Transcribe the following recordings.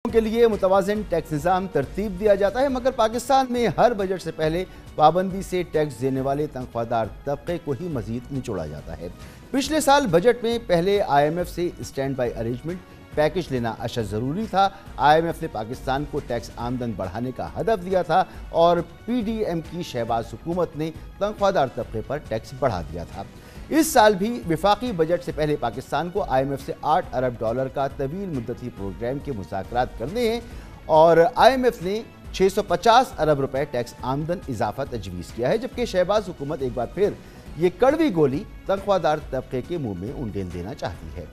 के लिए मुतवाज़िन टैक्स निज़ाम तरतीब दिया जाता है, मगर पाकिस्तान में हर बजट से पहले पाबंदी से टैक्स देने वाले तनख्वाहदार तबके को ही मज़ीद निचोड़ा जाता है। पिछले साल बजट में पहले IMF से स्टैंड बाई अरेंजमेंट पैकेज लेना अशद ज़रूरी था। IMF ने पाकिस्तान को टैक्स आमदन बढ़ाने का हदफ दिया था और PDM की शहबाज हुकूमत ने तनख्वाहदार तबके पर टैक्स बढ़ा दिया था। इस साल भी विफाकी बजट से पहले पाकिस्तान को IMF से $8 अरब का तवील मुद्दती प्रोग्राम के मुज़ाकरात करने हैं और IMF ने 650 अरब रुपए टैक्स आमदन इजाफा तजवीज़ किया है, जबकि शहबाज हुकूमत एक बार फिर ये कड़वी गोली तनख्वाहदार तबके के मुंह में उंडेल देना चाहती है।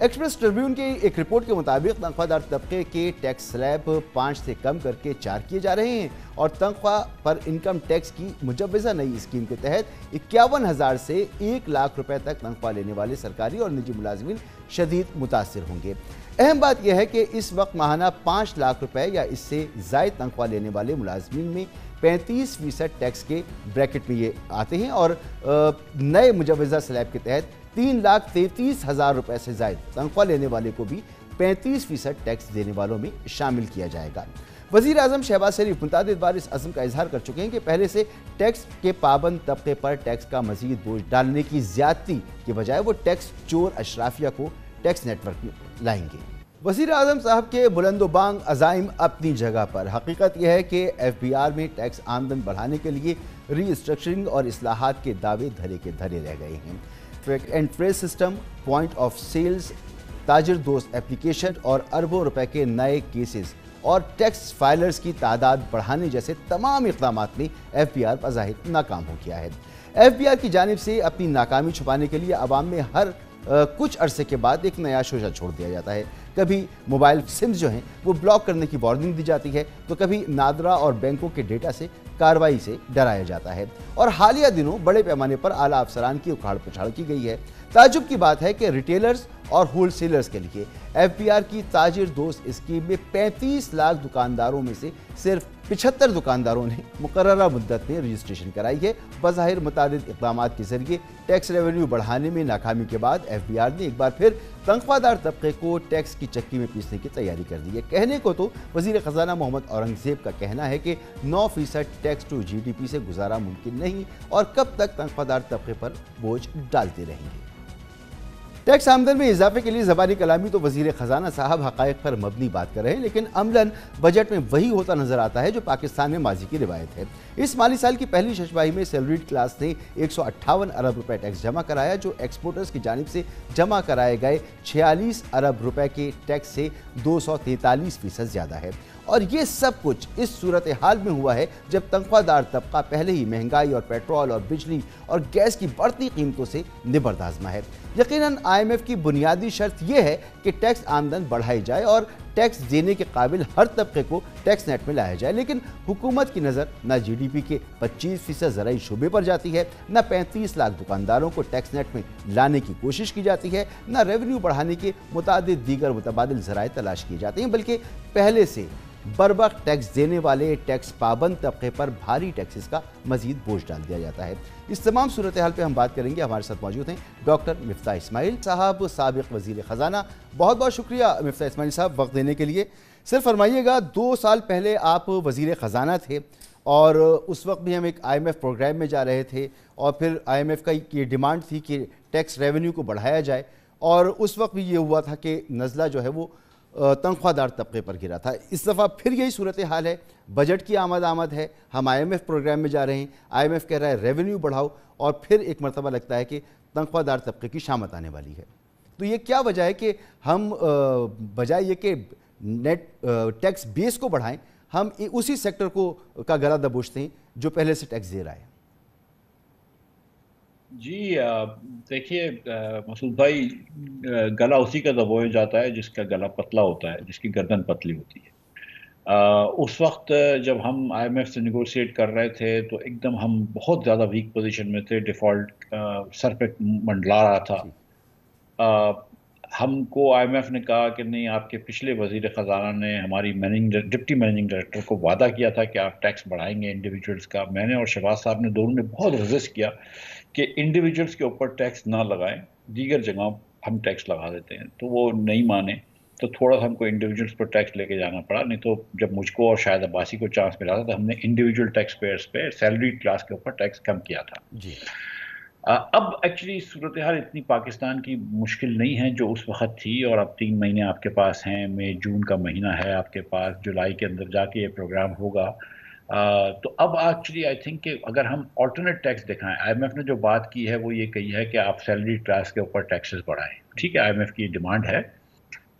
एक्सप्रेस ट्रिब्यून की एक रिपोर्ट के मुताबिक तनख्वाहदार तबके के टैक्स स्लैब 5 से कम करके 4 किए जा रहे हैं और तनख्वाह पर इनकम टैक्स की मुजव्वज़ा नई स्कीम के तहत 51,000 से 1 लाख रुपए तक तनख्वाह लेने वाले सरकारी और निजी मुलाजिमीन शदीद मुतासिर होंगे। अहम बात यह है कि इस वक्त माहाना 5 लाख रुपए या इससे ज़ायद तनख्वाह लेने वाले मुलाजिमीन में 35% टैक्स के ब्रैकेट में ये आते हैं और नए मुजव्वज़ा स्लैब के तहत 3,33,000 रुपए से ज़ायद तनख्वाह लेने वाले को भी 35% टैक्स देने वालों में शामिल किया जाएगा। वज़ीर आज़म शहबाज शरीफ मुतअद्दिद बार इस अज़्म का इजहार कर चुके हैं कि पहले से टैक्स के पाबंद तबके पर टैक्स का मज़ीद बोझ डालने की ज़्यादती के बजाय वो टैक्स चोर अशराफिया को टैक्स नेटवर्क में लाएंगे। वज़ीर आज़म साहब के बुलंदोबांग अज़ाइम अपनी जगह पर, हकीकत यह है कि FBR में टैक्स आमदन बढ़ाने के लिए रीस्ट्रक्चरिंग और इस्लाहात के दावे धरे के धरे रह गए हैं। Track and trace system, point of sales, ताजिर दोस्त एप्लीकेशन और अरबों रुपए के नए केसेस और टैक्स फाइलर्स की तादाद बढ़ाने जैसे तमाम इक़दामात में FBR बज़ाहिर नाकाम हो गया है। FBR की जानिब से अपनी नाकामी छुपाने के लिए अवाम में हर कुछ अरसे के बाद एक नया शोशा छोड़ दिया जाता है। कभी मोबाइल सिम्स जो हैं वो ब्लॉक करने की वार्निंग दी जाती है, तो कभी नादरा और बैंकों के डेटा से कार्रवाई से डराया जाता है और हालिया दिनों बड़े पैमाने पर आला अफसरान की उखाड़ पुछाड़ की गई है। ताजुब की बात है कि रिटेलर्स और होलसेलर्स के लिए FBR की ताजिर दोस्त स्कीम में 35 लाख दुकानदारों में से सिर्फ 75 दुकानदारों ने मुकर्ररा मुद्दत में रजिस्ट्रेशन कराई है। बज़ाहिर मुतादिद इक़दामात के जरिए टैक्स रेवेन्यू बढ़ाने में नाकामी के बाद FBR ने एक बार फिर तनख्वाहदार तबके को टैक्स की चक्की में पीसने की तैयारी कर दी है। कहने को तो वज़ीर ख़जाना मोहम्मद औरंगज़ेब का कहना है कि 9% टैक्स टू GDP से गुजारा मुमकिन नहीं और कब तक तनख्वाहदार तबके पर बोझ डालते रहेंगे। टैक्स आमदन में इजाफे के लिए ज़बानी कलामी तो वज़ीर ख़जाना साहब हक़ाइक़ पर मबनी बात कर रहे हैं, लेकिन अमलन बजट में वही होता नज़र आता है जो पाकिस्तान में माजी की रिवायत है। इस माली साल की पहली शशमाही में सैलरीड क्लास ने 158 अरब रुपए टैक्स जमा कराया, जो एक्सपोर्टर्स की जानिब से जमा कराए गए 46 अरब रुपए के टैक्स से 243% ज़्यादा है। और ये सब कुछ इस सूरत हाल में हुआ है जब तनख्वाहदार तबका पहले ही महंगाई और पेट्रोल और बिजली और गैस की बढ़ती कीमतों से निबर्दाज़मा है। यकीनन IMF की बुनियादी शर्त यह है कि टैक्स आमदन बढ़ाई जाए और टैक्स देने के काबिल हर तबके को टैक्स नेट में लाया जाए, लेकिन हुकूमत की नज़र न GDP के 25% ज़राई शुबे पर जाती है, न 35 लाख दुकानदारों को टैक्स नेट में लाने की कोशिश की जाती है, न रेवेन्यू बढ़ाने के मुतादिद दीगर मुतबादिल ज़राए तलाश किए जाते हैं, बल्कि पहले से बरवक्त टैक्स देने वाले टैक्स पाबंद तबके पर भारी टैक्सेस का मजीद बोझ डाल दिया जाता है। इस तमाम सूरत हाल पर हम बात करेंगे। हमारे साथ मौजूद हैं डॉक्टर मिफ्ताह इस्माइल साहब, साबिक वज़ीर ख़जाना। बहुत बहुत शुक्रिया मिफ्ताह इस्माइल साहब वक्त देने के लिए। सिर्फ फरमाइएगा, 2 साल पहले आप वज़ीर ख़जाना थे और उस वक्त भी हम एक IMF प्रोग्राम में जा रहे थे और फिर IMF का ये डिमांड थी कि टैक्स रेवेन्यू को बढ़ाया जाए और उस वक्त भी ये हुआ था कि नज़ला जो है वो तनख्वाहदार तबके पर गिरा था। इस दफ़ा फिर यही सूरत हाल है, बजट की आमद है, हम IMF प्रोग्राम में जा रहे हैं, IMF कह रहा है रेवेन्यू बढ़ाओ और फिर एक मरतबा लगता है कि तनख्वाहदार तबके की शामत आने वाली है। तो ये क्या वजह है कि हम बजाय ये कि नेट टैक्स बेस को बढ़ाएं, हम उसी सेक्टर को का गला दबोचते हैं जो पहले से टैक्स दे रहा है? जी देखिए मसूद भाई, गला उसी का दबोया जाता है जिसका गला पतला होता है, जिसकी गर्दन पतली होती है। उस वक्त जब हम IMF से निगोशिएट कर रहे थे तो एकदम हम बहुत ज़्यादा वीक पोजीशन में थे, डिफ़ॉल्ट सर पे मंडला रहा था। हमको IMF ने कहा कि नहीं, आपके पिछले वज़ीर ख़जाना ने हमारी डिप्टी मैनेजिंग डायरेक्टर को वादा किया था कि आप टैक्स बढ़ाएंगे इंडिविजुअल्स का। मैंने और शहबाज साहब ने दोनों ने बहुत रेजिस्ट किया कि इंडिविजुअल्स के ऊपर टैक्स ना लगाएं, दीगर जगह हम टैक्स लगा देते हैं, तो वो नहीं माने। तो थोड़ा सा हमको इंडिविजुअल्स पर टैक्स लेके जाना पड़ा, नहीं तो जब मुझको और शायद अब्बासी को चांस मिला था तो हमने इंडिविजुअल टैक्स पेयर्स पे सैलरी क्लास के ऊपर टैक्स कम किया था। जी। अब एक्चुअली सूरत हाल इतनी पाकिस्तान की मुश्किल नहीं है जो उस वक्त थी, और अब 3 महीने आपके पास हैं, मई जून का महीना है आपके पास, जुलाई के अंदर जाके ये प्रोग्राम होगा। तो अब एक्चुअली आई थिंक कि अगर हम ऑल्टरनेट टैक्स दिखाएं, आईएमएफ ने जो बात की है वो ये कही है कि आप सैलरी क्लास के ऊपर टैक्सेस बढ़ाएं। ठीक है, आईएमएफ की डिमांड है,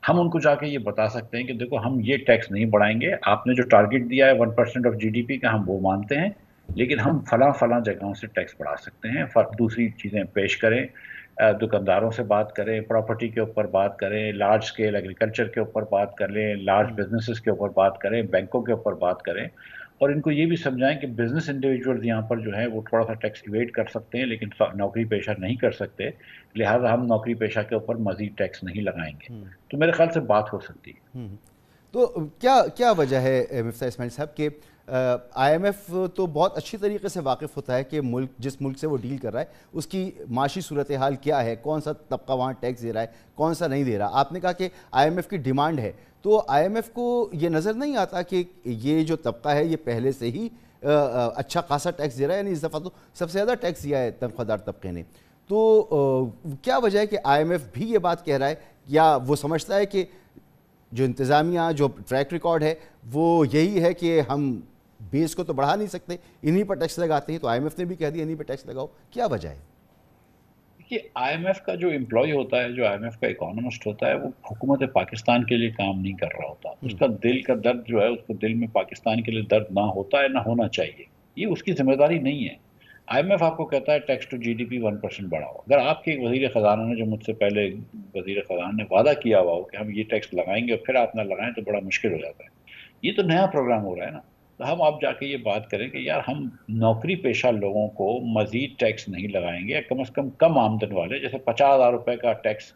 हम उनको जाके ये बता सकते हैं कि देखो हम ये टैक्स नहीं बढ़ाएंगे, आपने जो टारगेट दिया है 1% ऑफ जीडीपी का हम वो मानते हैं, लेकिन हम फला फला जगहों से टैक्स बढ़ा सकते हैं। दूसरी चीज़ें पेश करें, दुकानदारों से बात करें, प्रॉपर्टी के ऊपर बात करें, लार्ज स्केल एग्रीकल्चर के ऊपर बात कर लें, लार्ज बिजनेसेस के ऊपर बात करें, बैंकों के ऊपर बात करें, और इनको ये भी समझाएं कि बिजनेस इंडिविजुअल्स यहाँ पर जो है वो थोड़ा सा टैक्स इवेट कर सकते हैं लेकिन नौकरी पेशा नहीं कर सकते, लिहाजा हम नौकरी पेशा के ऊपर मजीद टैक्स नहीं लगाएंगे। तो मेरे ख्याल से बात हो सकती है। तो क्या क्या वजह है मिफ्ता इस्माइल साहब कि आईएमएफ तो बहुत अच्छी तरीके से वाकिफ़ होता है कि मुल्क जिस मुल्क से वो डील कर रहा है उसकी माशी सूरत हाल क्या है, कौन सा तबका वहाँ टैक्स दे रहा है, कौन सा नहीं दे रहा। आपने कहा कि आईएमएफ की डिमांड है, तो आईएमएफ को ये नज़र नहीं आता कि ये जो तबका है ये पहले से ही अच्छा खासा टैक्स दे रहा है, यानी इस दफ़ा तो सबसे ज़्यादा टैक्स दिया है तनख्वाहदार तबके ने। तो क्या वजह है कि आईएमएफ भी ये बात कह रहा है, या वो समझता है कि जो इंतज़ामिया जो ट्रैक रिकॉर्ड है वो यही है कि हम बेस को तो बढ़ा नहीं सकते, इन्हीं पर टैक्स लगाते हैं, तो आईएमएफ ने भी कह दिया इन्हीं पर टैक्स लगाओ, क्या वजह है? देखिए, आईएमएफ का जो एम्प्लॉय होता है, जो आईएमएफ का इकोनॉमिस्ट होता है, वो हुकूमत पाकिस्तान के लिए काम नहीं कर रहा होता। उसका दिल का दर्द जो है, उसको दिल में पाकिस्तान के लिए दर्द ना होता है, ना होना चाहिए, ये उसकी जिम्मेदारी नहीं है। आईएमएफ आपको कहता है टैक्स टू जीडीपी 1% बढ़ाओ। अगर आपके वजीर ख़जाना ने, जो मुझसे पहले वजीर ख़जाना ने वादा किया हुआ हो कि हम ये टैक्स लगाएंगे और फिर आप ना लगाएं तो बड़ा मुश्किल हो जाता है। ये तो नया प्रोग्राम हो रहा है ना, तो हम आप जाके ये बात करें कि यार हम नौकरी पेशा लोगों को मजीद टैक्स नहीं लगाएंगे, कम से कम आमदन वाले, जैसे 50,000 रुपये का टैक्स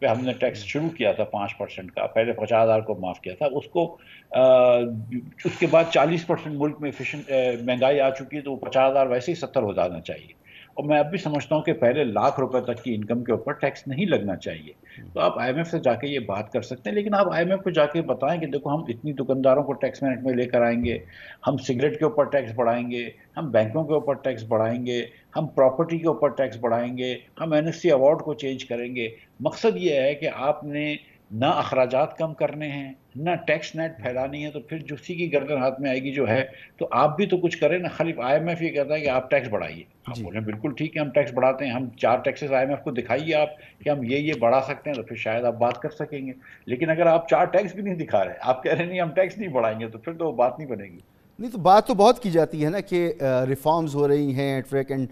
पे हमने टैक्स शुरू किया था 5% का, पहले 50,000 को माफ़ किया था, उसको उसके बाद 40% मुल्क में महंगाई आ चुकी है, तो 50,000 वैसे ही 70 हो जाना चाहिए। और मैं अब भी समझता हूँ कि पहले लाख रुपए तक की इनकम के ऊपर टैक्स नहीं लगना चाहिए। तो आप आईएमएफ से जाके ये बात कर सकते हैं, लेकिन आप आईएमएफ को जाके बताएं कि देखो हम इतनी दुकानदारों को टैक्स मैनेट में लेकर आएंगे, हम सिगरेट के ऊपर टैक्स बढ़ाएंगे, हम बैंकों के ऊपर टैक्स बढ़ाएंगे, हम प्रॉपर्टी के ऊपर टैक्स बढ़ाएंगे, हम एनएससी अवार्ड को चेंज करेंगे। मकसद ये है कि आपने ना अखराजात कम करने हैं, ना टैक्स नेट फैलानी है, तो फिर उसी की गर्दन हाथ में आएगी जो है। तो आप भी तो कुछ करें ना, खाली आईएमएफ ये कहता है कि आप टैक्स बढ़ाइए, आप बोले बिल्कुल ठीक है हम टैक्स बढ़ाते हैं, हम 4 टैक्सेस आईएमएफ को दिखाइए आप कि हम ये बढ़ा सकते हैं, तो फिर शायद आप बात कर सकेंगे। लेकिन अगर आप 4 टैक्स भी नहीं दिखा रहे, आप कह रहे नहीं हम टैक्स नहीं बढ़ाएंगे, तो फिर तो बात नहीं बनेगी। नहीं, तो बात तो बहुत की जाती है ना कि रिफॉर्म्स हो रही हैं, ट्रैक एंड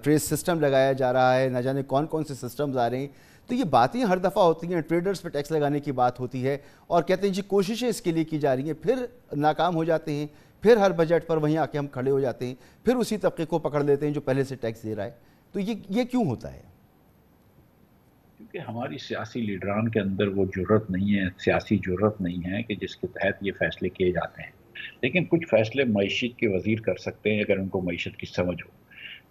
ट्रेस सिस्टम लगाया जा रहा है, ना जाने कौन कौन से सिस्टम्स आ रहे हैं, तो ये बातें हर दफ़ा होती हैं, ट्रेडर्स पे टैक्स लगाने की बात होती है और कहते हैं जी कोशिशें इसके लिए की जा रही हैं, फिर नाकाम हो जाते हैं, फिर हर बजट पर वहीं आके हम खड़े हो जाते हैं, फिर उसी तबके को पकड़ लेते हैं जो पहले से टैक्स दे रहा है। तो ये क्यों होता है? क्योंकि हमारी सियासी लीडरान के अंदर वो जुर्रत नहीं है, सियासी जुर्रत नहीं है कि जिसके तहत ये फैसले किए जाते हैं। लेकिन कुछ फैसले मईशत के वजीर कर सकते हैं अगर उनको मईशत की समझ हो,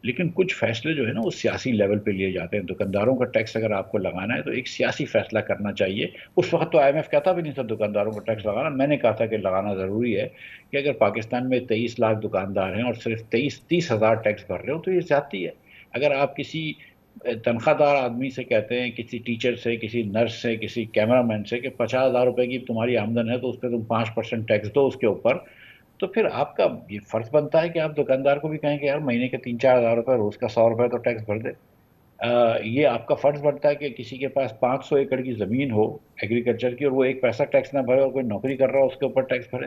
लेकिन कुछ फैसले जो है ना वो सियासी लेवल पे लिए जाते हैं। दुकानदारों का टैक्स अगर आपको लगाना है तो एक सियासी फैसला करना चाहिए। उस वक्त तो आईएमएफ कहता भी नहीं था दुकानदारों को टैक्स लगाना, मैंने कहा था कि लगाना ज़रूरी है कि अगर पाकिस्तान में 23 लाख दुकानदार हैं और सिर्फ 30 हज़ार टैक्स भर रहे हो तो ये ज़्यादती है। अगर आप किसी तनख्वाहदार आदमी से कहते हैं, किसी टीचर से, किसी नर्स से, किसी कैमरामैन से कि 50,000 रुपये की तुम्हारी आमदन है तो उस पर तुम 5% टैक्स दो उसके ऊपर, तो फिर आपका ये फ़र्ज़ बनता है कि आप दुकानदार को भी कहें कि यार महीने के 3-4 हज़ार रुपये, रोज़ का 100 रुपये तो टैक्स भर दे। ये आपका फ़र्ज़ बनता है कि किसी के पास 500 एकड़ की ज़मीन हो एग्रीकल्चर की और वो एक पैसा टैक्स ना भरे और कोई नौकरी कर रहा हो उसके ऊपर टैक्स भरे।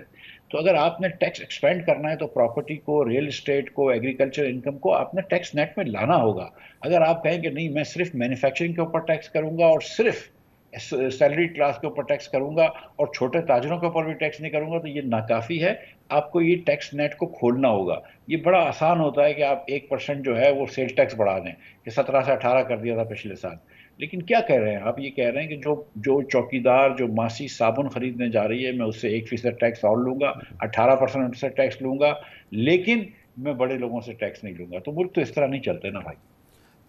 तो अगर आपने टैक्स एक्सपेंड करना है तो प्रॉपर्टी को, रियल एस्टेट को, एग्रीकल्चर इनकम को आपने टैक्स नेट में लाना होगा। अगर आप कहें कि नहीं मैं सिर्फ मैन्युफैक्चरिंग के ऊपर टैक्स करूँगा और सिर्फ सैलरी क्लास के ऊपर टैक्स करूंगा और छोटे ताजरों के ऊपर भी टैक्स नहीं करूंगा, तो ये नाकाफ़ी है। आपको ये टैक्स नेट को खोलना होगा। ये बड़ा आसान होता है कि आप 1% जो है वो सेल टैक्स बढ़ा दें, कि 17 से 18 कर दिया था पिछले साल। लेकिन क्या कह रहे हैं आप? ये कह रहे हैं कि जो चौकीदार जो मासी साबुन खरीदने जा रही है मैं उससे 1% टैक्स और लूंगा, 18% उससे टैक्स लूंगा, लेकिन मैं बड़े लोगों से टैक्स नहीं लूंगा। तो मुल्क तो इस तरह नहीं चलते ना भाई।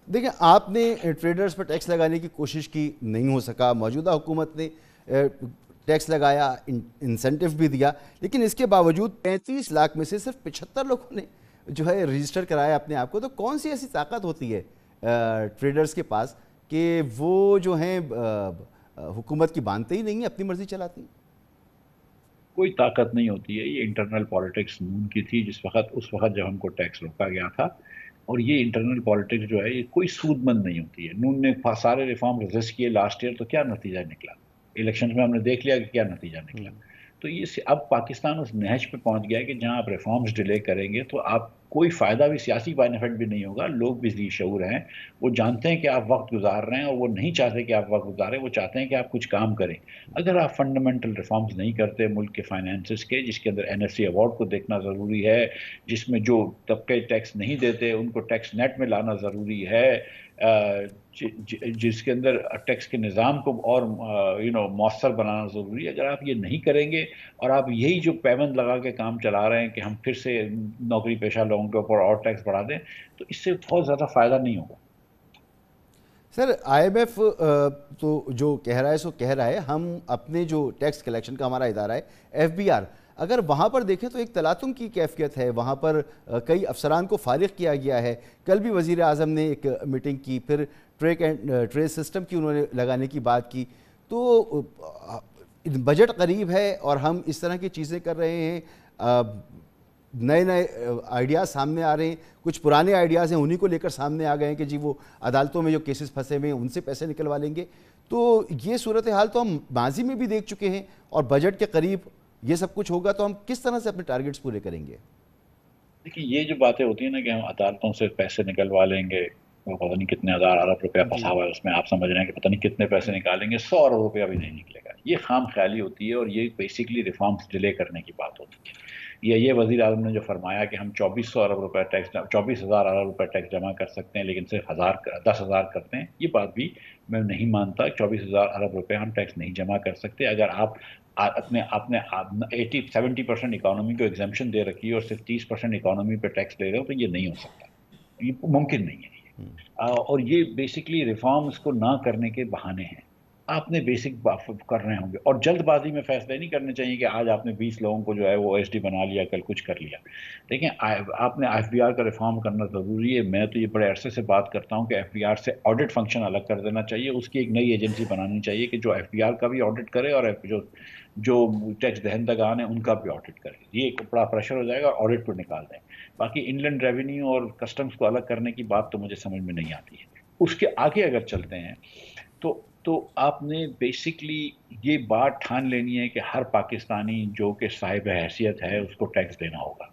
देखिए, आपने ट्रेडर्स पर टैक्स लगाने की कोशिश की, नहीं हो सका, मौजूदा हुकूमत ने ٹیکس لگایا، انسینٹیو بھی دیا، لیکن اس کے باوجود 35 لاکھ میں سے صرف 75 لوگوں نے جو ہے رجسٹر کرایا اپنے آپ کو. تو کون سی ایسی طاقت ہوتی ہے ٹریڈرز کے پاس کہ وہ جو ہیں حکومت کی مانتے ہی نہیں ہیں، اپنی مرضی چلاتی ہیں؟ کوئی طاقت نہیں ہوتی ہے، یہ انٹرنل پالیٹکس نون کی تھی اس وقت جب ہم کو ٹیکس روکا گیا تھا. اور یہ انٹرنل پالیٹکس جو ہے یہ کوئی سود مند نہیں ہوتی ہے. نون نے سارے ریفارم رجسٹ کیے لاسٹ ایئر، تو کیا نتیجہ نکلا؟ الیکشن میں ہم نے دیکھ لیا کہ کیا نتیجہ نکلا. تو یہ اب پاکستان اس نہج پہ پہنچ گیا کہ جہاں آپ ریفارمز ڈیلے کریں گے تو آپ کوئی فائدہ بھی، سیاسی بینیفٹ بھی نہیں ہوگا. لوگ بھی ذی شعور ہیں، وہ جانتے ہیں کہ آپ وقت گزار رہے ہیں اور وہ نہیں چاہتے کہ آپ وقت گزاریں، وہ چاہتے ہیں کہ آپ کچھ کام کریں. اگر آپ فنڈامنٹل ریفارمز نہیں کرتے ملک کے فائنینسز کے، جس کے اندر NFC ایوارڈ کو دیکھنا ضروری ہے، جس میں جو طبقے ٹیکس نہیں دیتے ان کو ٹیکس نیٹ میں لانا ضروری ہے، جس کے اندر ٹیکس کے نظام کو اور مؤثر بنانا ضروری ہے. اگر آپ یہ نہیں کریں گے اور آپ یہی جو پیبند لگا کے کام چلا رہے ہیں کہ ہم پھر سے نوکری پیشہ لوگوں کے اوپر اور ٹیکس بڑھا دیں، تو اس سے بہت زیادہ فائدہ نہیں ہوگا. سر IMF تو جو کہہ رہا ہے سو کہہ رہا ہے، ہم اپنے جو ٹیکس کلیکشن کا ہمارا ادارہ ہے FBR، اگر وہاں پر دیکھیں تو ایک تلاطم کی کیفیت ہے. وہاں پر کئی افسران کو فارغ کیا گیا ہے. کل بھی وزیر اعظم نے ایک میٹنگ کی، پھر ٹریک اینڈ ٹریس سسٹم کی انہوں نے لگانے کی بات کی. تو بجٹ قریب ہے اور ہم اس طرح کی چیزیں کر رہے ہیں، نئے نئے آئیڈیاز سامنے آ رہے ہیں. کچھ پرانے آئیڈیاز ہیں انہی کو لے کر سامنے آ گئے ہیں کہ جی وہ عدالتوں میں جو کیسز پھنسے ہوئے ہیں ان سے پیسے نکلوا لیں گے. تو یہ صورتحال تو ہم ماضی میں بھی دیکھ چکے ہیں، اور بجٹ کے قریب یہ سب کچھ ہوگا تو ہم کس طرح سے اپنے ٹارگٹس پورے کریں گے؟ دیکھیے، یہ جو باتیں ہوتی ہیں نا کہ ہم عدالتوں سے پیسے نکلوا لیں گے، وہ پتہ نہیں کتنے ہزار ارب روپیہ پھنسا ہوا ہے اس میں، آپ سمجھ رہے ہیں کہ پتہ نہیں کتنے پیسے نکالیں گے، 100 ارب روپیہ بھی نہیں نکلے گا. یہ خام خیالی ہوتی ہے اور یہ بیسکلی ریفارمز ڈیلے کرنے کی بات ہوتی ہے. یہ وزیر اعظم نے جو فرمایا کہ ہم 2400 ارب روپے ٹیکس، 24,000 ارب روپے ٹیکس جمع کر سکتے ہیں لیکن صرف 10,000 کرتے ہیں، یہ بات بھی میں نہیں مانتا. 24,000 ارب روپے ہم ٹیکس نہیں جمع کر سکتے. اگر آپ اپنے 70% اکانومی کو ایگزمپشن دے رکھی ہے اور صرف 30% اکانومی پہ ٹیکس لے رہے ہو تو یہ نہیں ہو سکتا، یہ ممکن نہیں ہے. اور یہ بیسکلی ریفارمز کو نہ کرنے کے بہانے ہیں. آپ نے بیسک کر رہے ہوں گے، اور جلد بازی میں فیصلے نہیں کرنے چاہیے کہ آج آپ نے 20 لوگوں کو جو ہے وہ SD بنا لیا، کل کچھ کر لیا. دیکھیں، آپ نے FBR کا ریفارم کرنا ضروری ہے. میں تو یہ بڑے عرصے سے بات کرتا ہوں کہ FBR سے آڈٹ فنکشن الگ کر دینا چاہیے. اس کی ایک نئی ایجنسی بنانی چاہیے کہ جو FBR کا بھی آڈٹ کرے اور جو ٹیکس دہندگان ہیں ان کا بھی آڈٹ کرے. یہ ایک بڑا پریشر ہو جائے گا اور آڈٹ کو نکال دیں. باقی انلینڈ ریونیو اور کسٹمز کو الگ کرنے کی بات تو مجھے سمجھ میں نہیں آتی ہے. اس کے آگے اگر چلتے ہیں تو آپ نے بیسکلی یہ بات ٹھان لینی ہے کہ ہر پاکستانی جو کہ صاحب حیثیت ہے اس کو ٹیکس دینا ہوگا.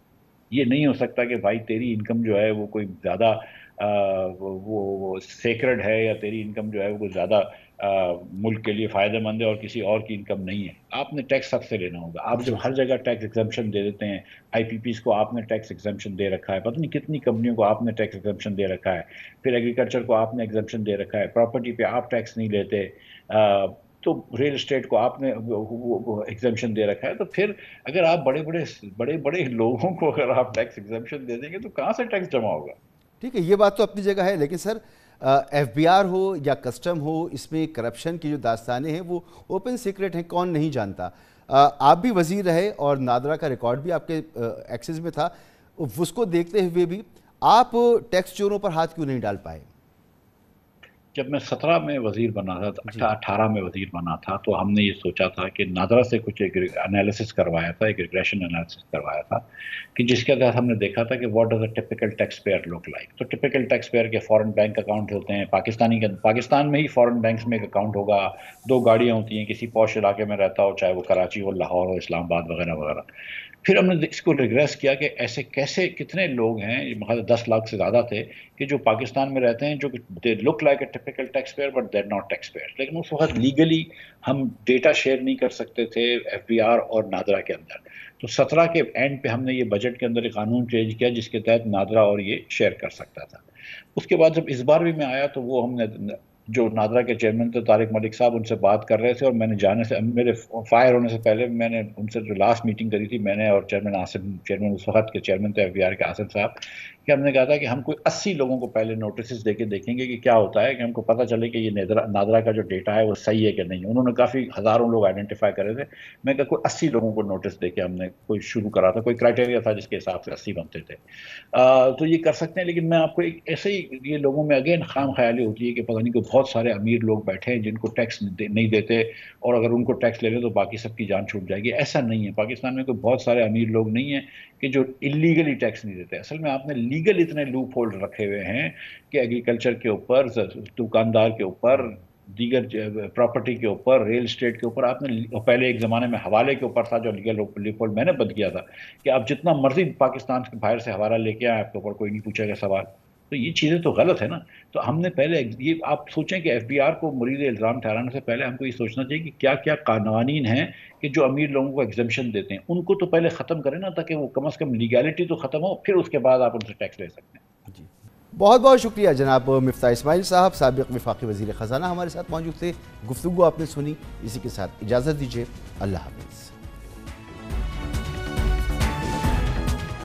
یہ نہیں ہو سکتا کہ بھائی تیری انکم جو ہے وہ کوئی زیادہ وہ سیکرڈ ہے، یا تیری انکم جو ہے وہ کوئی زیادہ ملک کے لیے فائدہ مند ہے اور کسی اور کی انکم نہیں ہے. آپ نے ٹیکس سب سے لینا ہوگا. آپ جب ہر جگہ ٹیکس ایگزمپشن دے دیتے ہیں، IPPs کو آپ نے ٹیکس ایگزمپشن دے رکھا ہے، پتہ نہیں کتنی کمپنیوں کو آپ نے ٹیکس ایگزمپشن دے رکھا ہے، پھر ایگریکلچر کو آپ نے ایگزمپشن دے رکھا ہے، پراپرٹی پہ آپ ٹیکس نہیں لیتے، تو ریل اسٹیٹ کو آپ نے ایگزمپشن دے رکھا ہے. تو پھر اگر آپ بڑے بڑے لوگوں کو اگر آپ ٹیکس ایگزمپشن دے دیں گے تو کہاں سے ٹیکس جمع ہوگا؟ ٹھیک ہے، یہ بات تو اپنی جگہ ہے، لیکن سر FBR ہو یا کسٹم ہو، اس میں کرپشن کی جو داستانیں ہیں وہ اوپن سیکرٹ ہیں، کون نہیں جانتا. آپ بھی وزیر رہے اور نادرا کا ریکارڈ بھی آپ کے ایکسس میں تھا. اس کو دیکھتے ہوئے بھی آپ ٹیکس چوروں پر ہاتھ کیوں نہیں ڈال پائے؟ جب میں 17 میں وزیر بنا تھا، 18 میں وزیر بنا تھا، تو ہم نے یہ سوچا تھا کہ نادرا سے کچھ ایک انالیسس کروایا تھا، ایک ریگریشن انالیسس کروایا تھا کہ جس کے تحت ہم نے دیکھا تھا کہ what does a typical taxpayer look like. تو ٹپیکل ٹیکس پیئر کے فورن بینک اکاؤنٹ ہوتے ہیں، پاکستان میں ہی فورن بینکس میں ایک اکاؤنٹ ہوگا، 2 گاڑیاں ہوتی ہیں، کسی پوش علاقے میں رہتا ہو، چاہے وہ کراچی ہو، لاہور ہو، اسلام آباد وغیرہ وغیرہ. پھر ہم نے اس کو ریگریس کیا کہ ایسے کتنے لوگ ہیں، 10 لاکھ سے زیادہ تھے، کہ جو پاکستان میں رہتے ہیں، جو they look like a typical taxpayer but they're not taxpayer. لیکن اس وقت لیگلی ہم ڈیٹا شیئر نہیں کر سکتے تھے FBR اور نادرا کے اندر. تو 17 کے اینڈ پہ ہم نے یہ بجٹ کے اندر ایک قانون چینج کیا جس کے تحت نادرا اور یہ شیئر کر سکتا تھا. اس کے بعد جب اس بار بھی میں آیا تو وہ ہم نے جو نادرا کے چیئرمین تھے طارق ملک صاحب، ان سے بات کر رہے تھے، اور میں نے جانے سے، میرے فائر ہونے سے پہلے میں نے ان سے جو لاسٹ میٹنگ کری تھی، میں نے اور چیئرمین اس وقت کے چیئرمین تھے FBR کے آصف صاحب، کہ ہم نے کہا تھا کہ ہم کوئی 80 لوگوں کو پہلے نوٹسز دے کے دیکھیں گے کہ کیا ہوتا ہے، کہ ہم کو پتہ چلے کہ یہ نادرا کا جو ڈیٹا ہے وہ صحیح ہے کہ نہیں. انہوں نے کافی ہزاروں لوگ آئیڈینٹیفائی کرے تھے. میں کہا کوئی 80 لوگوں کو نوٹس دے کے ہم نے کوئی شروع کرا تھا، کوئی کرائٹیریا تھا جس کے حساب سے 80 بنتے تھے. تو یہ کر سکتے ہیں. لیکن میں آپ کو ایک ایسے ہی یہ لوگوں میں اگین خام خیالی ہوتی ہے کہ پتہ نہیں کہ بہت سارے امیر لوگ بیٹھے ہیں جن کو ٹیکس نہیں دیتے، اور اگر ان کو ٹیکس لے لیں تو باقی سب کی جان چھوٹ جائے گی. ایسا نہیں ہے. پاکستان میں کوئی بہت سارے امیر لوگ نہیں ہیں کہ جو اللیگلی ٹیکس نہیں دیتے. اصل میں آپ نے لیگل اتنے لوپ ہول رکھے ہوئے ہیں کہ ایگریکلچر کے اوپر، دکاندار کے اوپر، دیگر پراپرٹی کے اوپر، ریل اسٹیٹ کے اوپر. آپ نے پہلے ایک زمانے میں حوالے کے اوپر تھا جو لیگل لوپ ہول میں نے بند کیا تھا کہ آپ جتنا مرضی پاکستان کے باہر سے حوالہ لے کے آئیں آپ کے اوپر کوئی نہیں پوچھے گا سوال. تو یہ چیزیں تو غلط ہے نا. تو ہم نے پہلے یہ آپ سوچیں کہ ایف بی آر کو مرید الزام ٹھہرانے سے پہلے ہم کو یہ سوچنا چاہیے کہ کیا کیا قوانین ہیں کہ جو امیر لوگوں کو ایگزمپشن دیتے ہیں، ان کو تو پہلے ختم کریں نا، تاکہ وہ کم از کم لیگیلٹی تو ختم ہو، پھر اس کے بعد آپ ان سے ٹیکس لے سکتے ہیں. جی بہت بہت شکریہ جناب مفتاح اسماعیل صاحب، سابق وفاقی وزیر خزانہ ہمارے ساتھ موجود تھے. گفتگو آپ نے سنی. اسی کے ساتھ اجازت دیجیے. اللہ حافظ.